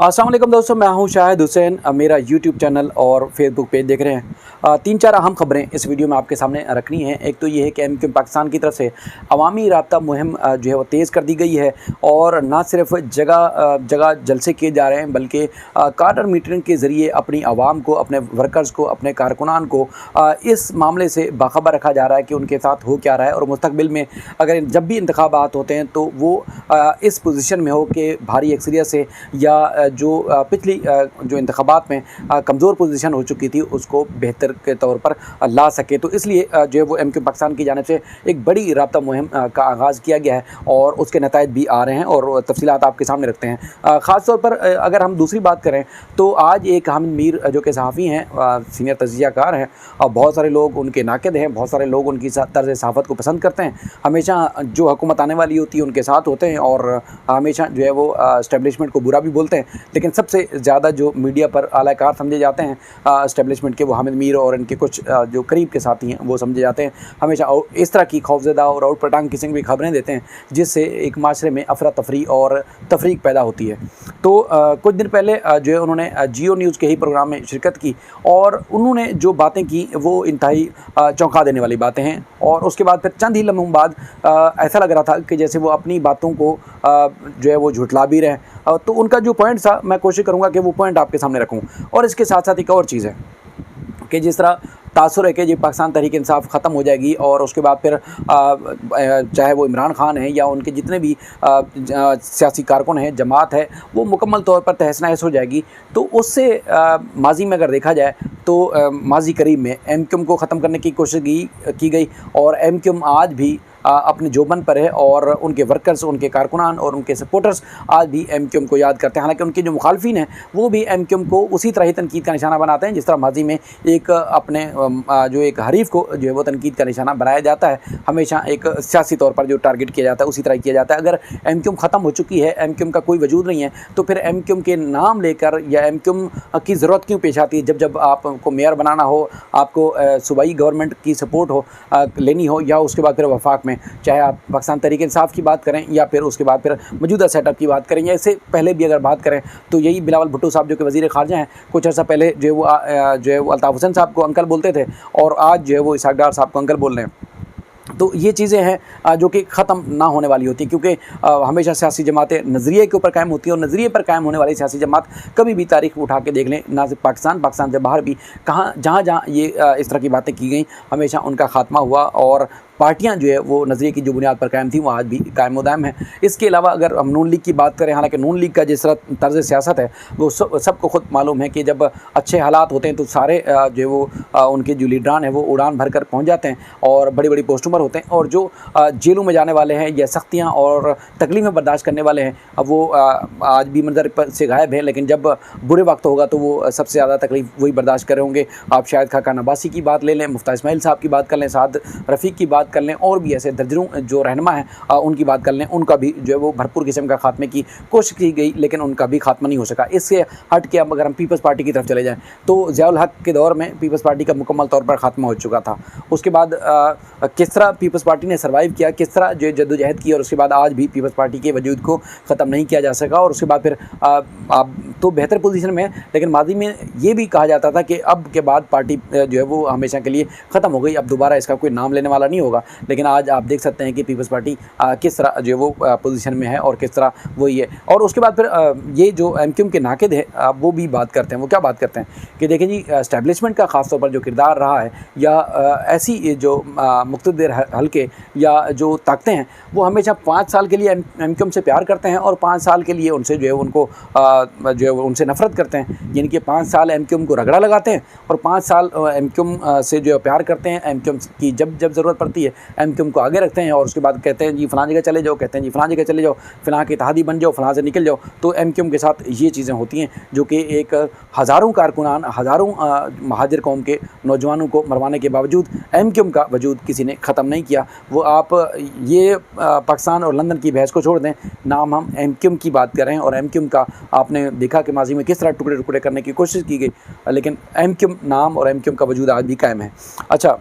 अस्सलाम वालेकुम दोस्तों, मैं हूं शाहिद हुसैन। मेरा यूट्यूब चैनल और फेसबुक पेज देख रहे हैं। तीन चार अहम खबरें इस वीडियो में आपके सामने रखनी है। एक तो ये है कि एमक्यू पाकिस्तान की तरफ से अवामी राब्ता मुहिम जो है वो तेज़ कर दी गई है और ना सिर्फ जगह जगह जलसे किए जा रहे हैं बल्कि कार्टर मीटरिंग के ज़रिए अपनी आवाम को, अपने वर्कर्स को, अपने कारकुनान को इस मामले से बाखबर रखा जा रहा है कि उनके साथ हो क्या रहा है और मुस्तकबिल में अगर जब भी इंतखाबात होते हैं तो वो इस पोजीशन में हो कि भारी अक्सरियत से या जो पिछली जो इंतखाबात में कमज़ोर पोजीशन हो चुकी थी उसको बेहतर के तौर पर ला सके। तो इसलिए जो है वो एमक्यू पाकिस्तान की जानिब से एक बड़ी राब्ता मुहिम का आगाज़ किया गया है और उसके नताइज भी आ रहे हैं और तफसीलात आपके सामने रखते हैं। ख़ास तौर पर अगर हम दूसरी बात करें तो आज एक हामिद मीर जो कि सहाफ़ी हैं, सीनियर तजियाकार हैं और बहुत सारे लोग उनके नाक़िद हैं, बहुत सारे लोग उनकी तर्ज़ सहाफ़त को पसंद करते हैं। हमेशा जो हुकूमत आने वाली होती है उनके साथ होते हैं और हमेशा जो है वो इस्टेब्लिशमेंट को बुरा भी बोलते हैं, लेकिन सबसे ज़्यादा जो मीडिया पर आलाकार समझे जाते हैं इस्टेब्लिशमेंट के, वो हामिद मीर और इनके कुछ जो करीब के साथी हैं वो समझे जाते हैं। हमेशा इस तरह की खौफज़दा और आउट पटांग किस्म की खबरें देते हैं जिससे एक माशरे में अफरा तफरी और तफरीक पैदा होती है। तो कुछ दिन पहले जो है उन्होंने जियो न्यूज़ के ही प्रोग्राम में शिरकत की और उन्होंने जो बातें की वो इंतहाई चौंका देने वाली बातें हैं और उसके बाद फिर चंद ही लम्हों बाद ऐसा लग रहा था कि जैसे वो अपनी बातों को जो है वो झुठला भी रहे हैं। तो उनका जो पॉइंट था मैं कोशिश करूँगा कि वो पॉइंट आपके सामने रखूँ। और इसके साथ साथ एक और चीज़ है कि जिस तरह तासुर है कि जी पाकिस्तान तहरीक इंसाफ ख़त्म हो जाएगी और उसके बाद फिर चाहे वो इमरान खान है या उनके जितने भी सियासी कारकुन हैं, जमात है, वो मुकम्मल तौर पर तहस नहस हो जाएगी। तो उससे माजी में अगर देखा जाए तो माजी करीब में एमक्यूएम को ख़त्म करने की कोशिश की गई और एमक्यूएम आज भी अपने जोबन पर है और उनके वर्कर्स, उनके कारकुनान और उनके सपोर्टर्स आज भी एमक्यूएम को याद करते हैं। हालांकि उनके जो मुखालफिन हैं वो भी एमक्यूएम को उसी तरह ही तनकीद का निशाना बनाते हैं जिस तरह माजी में एक अपने जो एक हरीफ को जो है वो तनकीद का निशाना बनाया जाता है, हमेशा एक सियासी तौर पर जो टारगेट किया जाता है उसी तरह किया जाता है। अगर एमक्यूएम ख़त्म हो चुकी है, एमक्यूएम का कोई वजूद नहीं है, तो फिर एमक्यूएम के नाम लेकर या एमक्यूएम की ज़रूरत क्यों पेश आती है? जब जब आपको मेयर बनाना हो, आपको सूबाई गवर्नमेंट की सपोर्ट हो लेनी हो या उसके बाद फिर वफाक में, चाहे आप पाकिस्तान तहरीक इंसाफ की बात करें या फिर उसके बाद फिर मौजूदा सेटअप की बात करें या इससे पहले भी अगर बात करें तो यही बिलावल भुट्टो साहब जो कि वज़ीर ख़ारजा हैं, कुछ अर्सा पहले जो है वो अल्ताफ़ हुसैन साहब को अंकल बोलते थे और आज जो है वो इसहाक डार साहब को अंकल बोल रहे हैं। तो ये चीज़ें हैं जो कि ख़त्म ना होने वाली होती हैं क्योंकि हमेशा सियासी जमातें नज़रिए के ऊपर कायम होती हैं और नज़रिए पर कायम होने वाली सियासी जमात कभी भी तारीख उठा के देख लें, ना सिर्फ पाकिस्तान से बाहर भी कहाँ जहाँ जहाँ ये इस तरह की बातें की गई हमेशा उनका ख़ात्मा हुआ और पार्टियां जो है वो नज़रिए की जो बुनियाद पर कायम थी वो आज भी कायम दायम है। इसके अलावा अगर हम नून लीग की बात करें, हालांकि नून लीग का जिस तरह तर्ज़ सियासत है वो सबको खुद मालूम है कि जब अच्छे हालात होते हैं तो सारे जो है वो उनके जो लीडरान हैं वो उड़ान भर कर पहुँच जाते हैं और बड़ी बड़ी पोस्टों पर होते हैं और जो जेलों में जाने वाले हैं या सख्तियाँ और तकलीफ़ें बर्दाश्त करने वाले हैं अब वो आज भी मंजर पर से गायब है, लेकिन जब बुरे वक्त होगा तो वो सबसे ज़्यादा तकलीफ़ वही बर्दाश्त कर रहे होंगे। आप शायद खाकान अब्बासी की बात ले लें, मुफ्ता इस्माइल साहब की बात कर लें, साद रफ़ीक की बात कर लें और भी ऐसे दर्जनों जो रहनुमा हैं उनकी बात कर लें, उनका भी जो है वो भरपूर किस्म का खात्मे की कोशिश की गई लेकिन उनका भी खात्मा नहीं हो सका। इससे हट के अब अगर हम पीपल्स पार्टी की तरफ चले जाएँ तो ज़ियाउल हक के दौर में पीपल्स पार्टी का मुकम्मल तौर पर खात्मा हो चुका था। उसके बाद किस तरह पीपल्स पार्टी ने सर्वाइव किया, किस तरह जो जद्दोजहद की और उसके बाद आज भी पीपल्स पार्टी के वजूद को ख़त्म नहीं किया जा सका और उसके बाद फिर आप तो बेहतर पोजीशन में है, लेकिन माजी में ये भी कहा जाता था कि अब के बाद पार्टी जो है वो हमेशा के लिए ख़त्म हो गई, अब दोबारा इसका कोई नाम लेने वाला नहीं होगा। लेकिन आज आप देख सकते हैं कि पीपल्स पार्टी किस तरह जो है वो पोजीशन में है और किस तरह वो ये। और उसके बाद फिर ये जो एमक्यूएम के नाक़िद है वो भी बात करते हैं। वो क्या बात करते हैं कि देखें जी, इस्टेब्लिशमेंट का ख़ास तौर पर जो किरदार रहा है या ऐसी जो मुक़्तदिर हल्के या जो ताकतें हैं वो हमेशा 5 साल के लिए एमक्यूएम से प्यार करते हैं और 5 साल के लिए उनसे जो है उनको जो है उनसे नफ़रत करते हैं। यानी कि 5 साल एमक्यूएम को रगड़ा लगाते हैं और 5 साल एमक्यूएम से जो है प्यार करते हैं। एमक्यूएम की जब जब ज़रूरत पड़ती है एमक्यूएम को आगे रखते हैं और उसके बाद कहते हैं जी फ़लाँ जगह चले जाओ, कहते हैं जी फ़लाँ जगह चले जाओ, फ़लाँ के इत्तेहादी बन जाओ, फ़लाँ से निकल जाओ। तो एमक्यूएम के साथ ये चीज़ें होती हैं जो कि एक हज़ारों कारकुनान, हज़ारों महाजिर कौम के नौजवानों को मरवाने के बावजूद एमक्यूएम का वजूद किसी ने ख़त्म नहीं किया। वो आप ये पाकिस्तान और लंदन की बहस को छोड़ दें, नाम हम एमक्यूएम की बात कर रहे हैं और एमक्यूएम का आपने देखा कि माजी में किस तरह टुकड़े टुकड़े करने की कोशिश की गई, लेकिन एमक्यूएम नाम और एमक्यूएम का वजूद आज भी कायम है। अच्छा,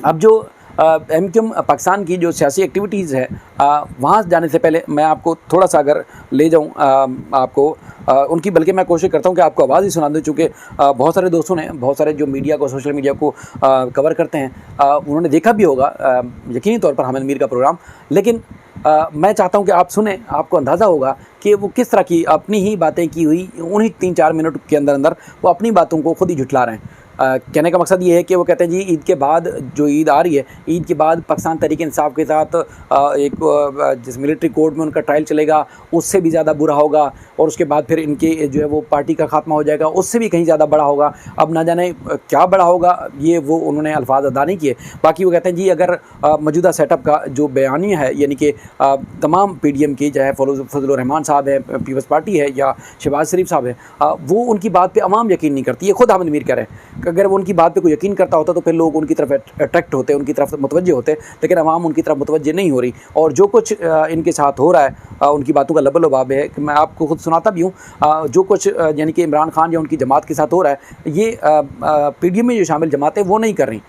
अब जो एमक्यूएम पाकिस्तान की जो सियासी एक्टिविटीज़ है, वहाँ जाने से पहले मैं आपको थोड़ा सा अगर ले जाऊँ आपको उनकी, बल्कि मैं कोशिश करता हूँ कि आपको आवाज़ ही सुना दूँ, चूँकि बहुत सारे दोस्तों ने, बहुत सारे जो मीडिया को, सोशल मीडिया को कवर करते हैं, उन्होंने देखा भी होगा यकीनी तौर पर हामिद मीर का प्रोग्राम। लेकिन मैं चाहता हूं कि आप सुने, आपको अंदाज़ा होगा कि वो किस तरह की अपनी ही बातें की हुई उन्हीं 3-4 मिनट के अंदर अंदर वो अपनी बातों को खुद ही झुठला रहे हैं। कहने का मकसद ये है कि वो कहते हैं जी ईद के बाद, जो ईद आ रही है, ईद के बाद पाकिस्तान तहरीक इंसाफ के साथ एक जिस मिलिट्री कोर्ट में उनका ट्रायल चलेगा उससे भी ज़्यादा बुरा होगा, और उसके बाद फिर इनके जो है वो पार्टी का खात्मा हो जाएगा, उससे भी कहीं ज़्यादा बड़ा होगा। अब ना जाने क्या बड़ा होगा, ये वो उन्होंने अल्फाज अदा नहीं किए। बाकी वो कहते हैं जी अगर मौजूदा सेटअप का जो बयानिया है, यानी कि तमाम PDM की, चाहे फजलुर रहमान साहब है, पीपल्स पार्टी है, या शहबाज शरीफ साहब है, वो उनकी बात पे अवाम यकीन नहीं करती। ये खुद हामिद मीर कह रहे हैं कि अगर वो उनकी बात पे कोई यकीन करता होता तो फिर लोग उनकी तरफ अट्रैक्ट होते, उनकी तरफ मुतवज्जे होते, लेकिन अवाम उनकी तरफ मुतवज्जे नहीं हो रही। और जो कुछ इनके साथ हो रहा है, उनकी बातों का लबल लबाब है कि मैं आपको खुद सुनाता भी हूँ। जो कुछ यानी कि इमरान खान या उनकी जमात के साथ हो रहा है, ये PDM में जो शामिल जमातें वो नहीं कर रही,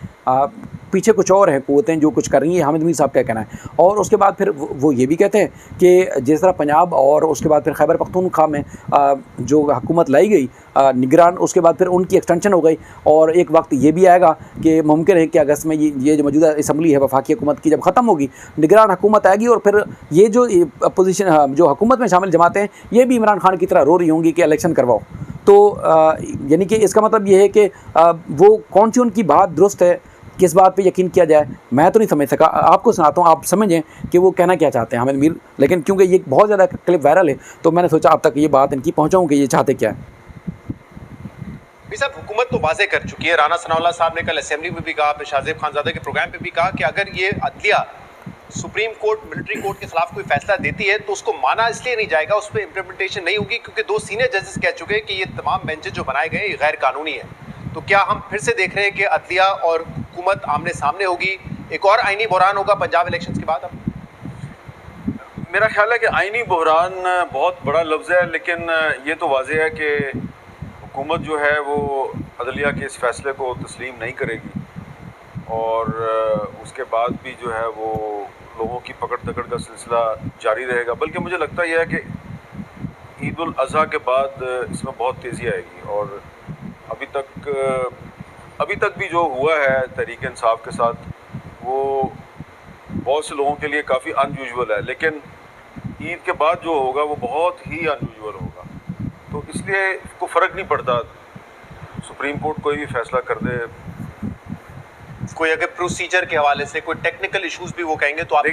पीछे कुछ और हैं कुव्वतें जो कुछ कर रही हैं, हामिद मीर साहब का कहना है। और उसके बाद फिर वो ये भी कहते हैं कि जिस तरह पंजाब और उसके बाद फिर खैबर पख्तूनख्वा में जो हुकूमत लाई गई निगरान, उसके बाद फिर उनकी एक्सटेंशन हो गई, और एक वक्त ये भी आएगा कि मुमकिन है कि अगस्त में ये जो मौजूदा असम्बली है वफाकी हुकूमत की जब ख़त्म होगी, निगरान हुकूमत आएगी, और फिर ये जो अपोजिशन जो हुकूमत में शामिल जमातें हैं, ये भी इमरान खान की तरह रो रही होंगी कि इलेक्शन करवाओ। तो यानी कि इसका मतलब ये है कि वो कौन सी उनकी बात दुरुस्त है, किस बात पे यकीन किया जाए, मैं तो नहीं समझ सका। आपको सुनाता हूँ, आप समझें कि वो कहना क्या चाहते हैं हामिद मीर। लेकिन क्योंकि ये बहुत ज़्यादा क्लिप वायरल है, तो मैंने सोचा अब तक ये बात इनकी पहुँचाऊँ कि ये चाहते क्या है। साहब, हुकूमत तो वाजे कर चुकी है। राना सनाउल्लाह साहब ने कल असेंबली में भी कहा, शाहजेब खानजादे के प्रोग्राम पे भी कहा कि अगर ये अदलिया सुप्रीम कोर्ट, मिलिट्री कोर्ट के खिलाफ कोई फैसला देती है तो उसको माना इसलिए नहीं जाएगा, उस पर इम्प्लीमेंटेशन नहीं होगी, क्योंकि 2 सीनियर जजेस कह चुके हैं कि ये तमाम बेंचेस जो बनाए गए ये गैर कानूनी है। तो क्या हम फिर से देख रहे हैं कि अदलिया और हुकूमत आमने सामने होगी, एक और आईनी बहरान होगा पंजाब इलेक्शंस के बाद? अब मेरा ख्याल है कि आईनी बहरान बहुत बड़ा लफ्ज़ है, लेकिन ये तो वाज़ेह है कि हुकूमत जो है वो अदलिया के इस फैसले को तस्लीम नहीं करेगी, और उसके बाद भी जो है वो लोगों की पकड़ दकड़ का सिलसिला जारी रहेगा। बल्कि मुझे लगता यह है कि ईद उल अज़हा के बाद इसमें बहुत तेज़ी आएगी, और अभी तक भी जो हुआ है तहरीक इंसाफ के साथ, वो बहुत से लोगों के लिए काफ़ी अनयूजुअल है, लेकिन ईद के बाद जो होगा वो बहुत ही अनयूजुअल होगा। तो इसलिए इसको फ़र्क नहीं पड़ता, सुप्रीम कोर्ट कोई भी फैसला कर दे। कोई अगर प्रोसीजर के हवाले से कोई टेक्निकल इश्यूज भी वो कहेंगे तो आप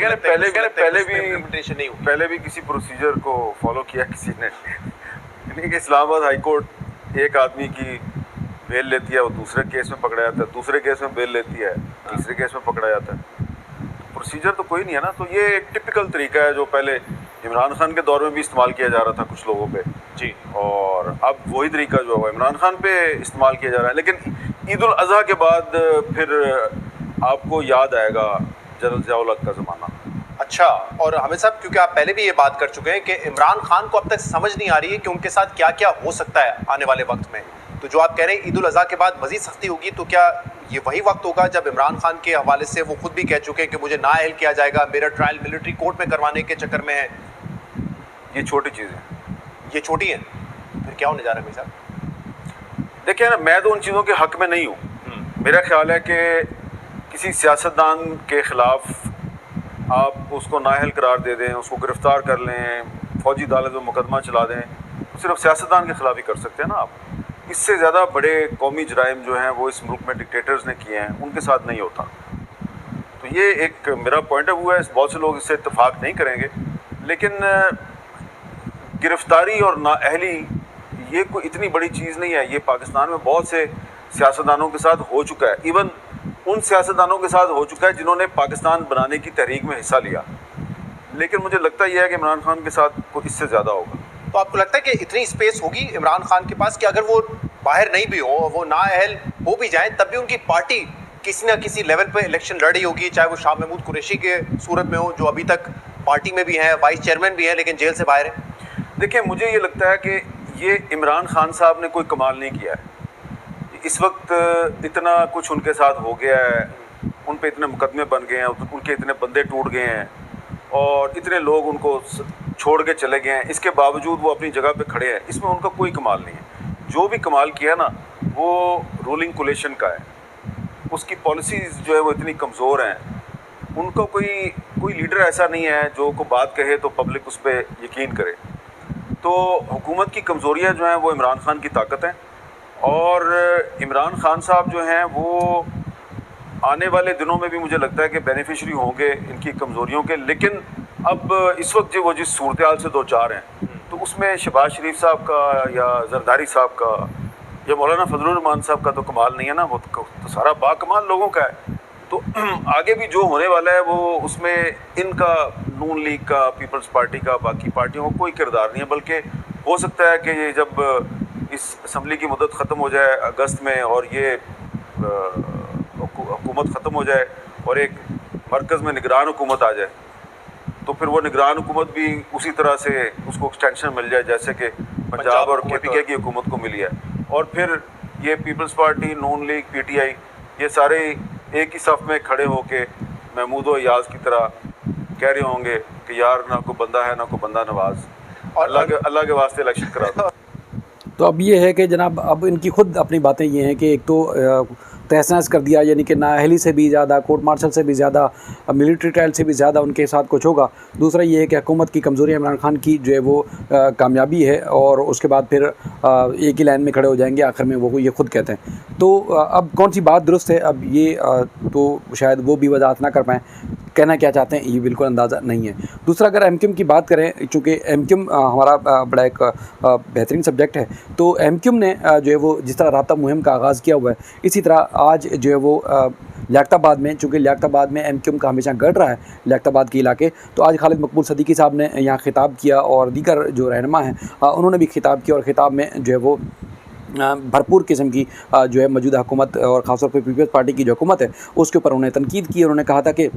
पहले भी किसी प्रोसीजर को फॉलो किया किसी ने। यानी कि इस्लामाबाद हाई कोर्ट एक आदमी की बेल लेती है, वो दूसरे केस में पकड़ा जाता है, दूसरे केस में बेल लेती है, तीसरे केस में पकड़ा जाता है। प्रोसीजर तो कोई नहीं है ना। तो ये एक टिपिकल तरीका है जो पहले इमरान खान के दौर में भी इस्तेमाल किया जा रहा था कुछ लोगों पे जी, और अब वही तरीका जो है इमरान खान पे इस्तेमाल किया जा रहा है। लेकिन ईद उल अज़हा के बाद फिर आपको याद आएगा जनरल ज़ियाउल हक का ज़माना। अच्छा, और हामिद साहब, क्योंकि आप पहले भी ये बात कर चुके हैं कि इमरान खान को अब तक समझ नहीं आ रही है कि उनके साथ क्या क्या हो सकता है आने वाले वक्त में, तो जो आप कह रहे हैं ईद उल अज़हा के बाद मज़ीद सख्ती होगी, तो क्या ये वही वक्त होगा जब इमरान खान के हवाले से वो खुद भी कह चुके हैं कि मुझे नाअहल किया जाएगा, मेरा ट्रायल मिलिट्री कोर्ट में करवाने के चक्कर में है? ये छोटी चीज़ें, ये छोटी हैं, फिर क्या होने जा रहा है भाई साहब? देखिए ना, मैं तो उन चीज़ों के हक़ में नहीं हूँ। मेरा ख्याल है कि किसी सियासतदान के ख़िलाफ़ आप उसको नाअहल करार दे दें, उसको गिरफ़्तार कर लें, फ़ौजी अदालत में मुकदमा चला दें, तो सिर्फ सियासतदान के ख़िलाफ़ ही कर सकते हैं ना आप। इससे ज़्यादा बड़े कौमी जराइम जो हैं वो इस मुल्क में डिक्टेटर्स ने किए हैं, उनके साथ नहीं होता। तो ये एक मेरा पॉइंट ऑफ व्यू है। बहुत से लोग इससे इत्तेफाक नहीं करेंगे, लेकिन गिरफ़्तारी और नाअहली ये कोई इतनी बड़ी चीज़ नहीं है। ये पाकिस्तान में बहुत से सियासतदानों के साथ हो चुका है, इवन उन सियासतदानों के साथ हो चुका है जिन्होंने पाकिस्तान बनाने की तहरीक में हिस्सा लिया। लेकिन मुझे लगता यह है कि इमरान खान के साथ कोई इससे ज़्यादा होगा। तो आपको लगता है कि इतनी स्पेस होगी इमरान खान के पास कि अगर वो बाहर नहीं भी हो, वो नाअहल हो भी जाए, तब भी उनकी पार्टी किसी न किसी लेवल पे इलेक्शन लड़ी होगी, चाहे वो शाह महमूद कुरैशी के सूरत में हो, जो अभी तक पार्टी में भी हैं, वाइस चेयरमैन भी हैं, लेकिन जेल से बाहर हैं? देखिए, मुझे ये लगता है कि ये इमरान खान साहब ने कोई कमाल नहीं किया है। इस वक्त इतना कुछ उनके साथ हो गया है उन पे इतने मुकदमे बन गए हैं, उनके इतने बंदे टूट गए हैं और इतने लोग उनको छोड़ के चले गए हैं, इसके बावजूद वो अपनी जगह पे खड़े हैं। इसमें उनका कोई कमाल नहीं है। जो भी कमाल किया ना वो रूलिंग कोलिशन का है, उसकी पॉलिसीज़ जो है वो इतनी कमज़ोर हैं, उनको कोई लीडर ऐसा नहीं है जो को बात कहे तो पब्लिक उस पर यकीन करे। तो हुकूमत की कमज़ोरियाँ जो हैं वो इमरान खान की ताकत हैं, और इमरान खान साहब जो हैं वो आने वाले दिनों में भी मुझे लगता है कि बेनिफिशरी होंगे इनकी कमज़ोरियों के। लेकिन अब इस वक्त जो वो जिस सूरत हाल से दो चार हैं, तो उसमें शहबाज शरीफ साहब का या जरदारी साहब का या मौलाना फजलुर रहमान साहब का तो कमाल नहीं है ना, वो तो सारा बाकमाल लोगों का है। तो आगे भी जो होने वाला है वो उसमें इनका, नून लीग का, पीपल्स पार्टी का, बाकी पार्टियों का कोई किरदार नहीं है। बल्कि हो सकता है कि ये जब इस असम्बली की मुद्दत ख़त्म हो जाए अगस्त में और ये हुकूमत ख़त्म हो जाए और एक मरकज़ में निगरान हुकूमत आ जाए, तो फिर वो निगरान हुकूमत भी उसी तरह से उसको एक्सटेंशन मिल जाए जैसे कि पंजाब और KPK की हुकूमत को मिली है। और फिर ये पीपल्स पार्टी, नून लीग, PTI, ये सारे एक ही सफ़ में खड़े होके महमूद व अयाज की तरह कह रहे होंगे कि यार ना कोई बंदा है ना कोई बंदा नवाज, और अल्लाह के वास्ते इलेक्शन करा दो। तो अब ये है कि जनाब अब इनकी खुद अपनी बातें ये हैं कि एक तो तहस-नहस कर दिया, यानी कि नाअहली से भी ज़्यादा, कोर्ट मार्शल से भी ज़्यादा, मिलिट्री ट्रायल से भी ज़्यादा उनके साथ कुछ होगा। दूसरा ये है कि हुकूमत की कमज़ोरी इमरान खान की जो है वो कामयाबी है, और उसके बाद फिर एक ही लाइन में खड़े हो जाएंगे आखिर में, वो ये खुद कहते हैं। तो अब कौन सी बात दुरुस्त है, अब ये तो शायद वो भी वजाहत ना कर पाएँ, कहना क्या चाहते हैं ये बिल्कुल अंदाज़ा नहीं है। दूसरा अगर MQM की बात करें, चूँकि MQM हमारा बड़ा एक बेहतरीन सब्जेक्ट है, तो MQM ने जो है वो जिस तरह राब्ता मुहिम का आगाज़ किया हुआ है, इसी तरह आज जो है वो लियाकताबाद में, चूँकि लियाकताबाद में MQM का हमेशा गढ़ रहा है, लियाकताबाद के इलाके, तो आज खालिद मकबूल सदीकी साहब ने यहाँ खिताब किया और दीगर जो रहनुमा हैं उन्होंने भी खिताब किया, और ख़िताब में जो है वो भरपूर किस्म की जो है मौजूदा हुकूमत और ख़ासतौर पर पीपल्स पार्टी की जो हुकूमत है उसके ऊपर उन्होंने तनकीद की। उन्होंने कहा था कि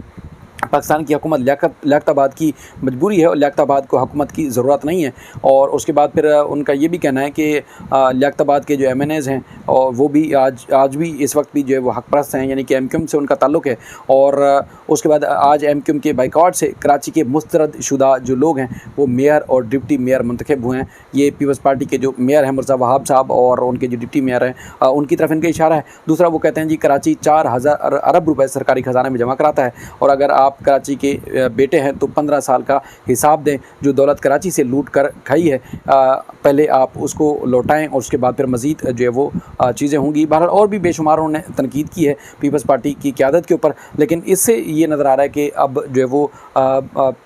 पाकिस्तान की हुकूमत लियाकताबाद की मजबूरी है और लियाकताबाद को हुकूमत की ज़रूरत नहीं है। और उसके बाद फिर उनका ये भी कहना है कि लियाकताबाद के जो MNAs हैं और वो भी आज भी इस वक्त भी जो है वो हक परस्त हैं, यानी कि MQM से उनका ताल्लुक़ है। और उसके बाद आज MQM के बाइकआउट से कराची के मुस्तरद शुदा जो लोग हैं वो मेयर और डिप्टी मेयर मुंतखब हुए हैं। ये पीपल्स पार्टी के जो मेयर हैं मिर्ज़ा वहाब साहब और उनके जो डिप्टी मेयर हैं उनकी तरफ इनका इशारा है। दूसरा वो कहते हैं जी कराची 4000 अरब रुपए सरकारी ख़जाने में जमा कराता है, और अगर आप कराची के बेटे हैं तो 15 साल का हिसाब दें, जो दौलत कराची से लूट कर खाई है पहले आप उसको लौटाएं और उसके बाद फिर मज़ीद जो है वो चीज़ें होंगी। बहरहाल और भी बेशुमार उन्होंने तनकीद की है पीपल्स पार्टी की क़यादत के ऊपर, लेकिन इससे ये नज़र आ रहा है कि अब जो है वो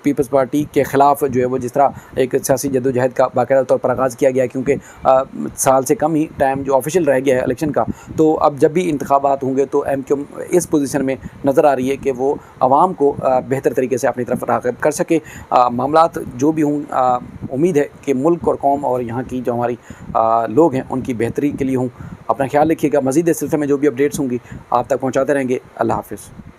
पीपल्स पार्टी के ख़िलाफ़ जो है वो जिस तरह एक सियासी जद्दोजहद का बाकायदा तौर पर आगाज़ किया गया, क्योंकि साल से कम ही टाइम जो ऑफिशियल रह गया है इलेक्शन का, तो अब जब भी इंतखाबात होंगे तो MQM इस पोजीशन में नज़र आ रही है कि वो आवाम को बेहतर तरीके से अपनी तरफ राग़िब कर सके। मामलात जो भी हों, उम्मीद है कि मुल्क और कौम और यहाँ की जो हमारी लोग हैं उनकी बेहतरी के लिए हों। अपना ख्याल रखिएगा। मज़ीद इस सिलसिले में जो भी अपडेट्स होंगी आप तक पहुँचाते रहेंगे। अल्लाह हाफ़िज़।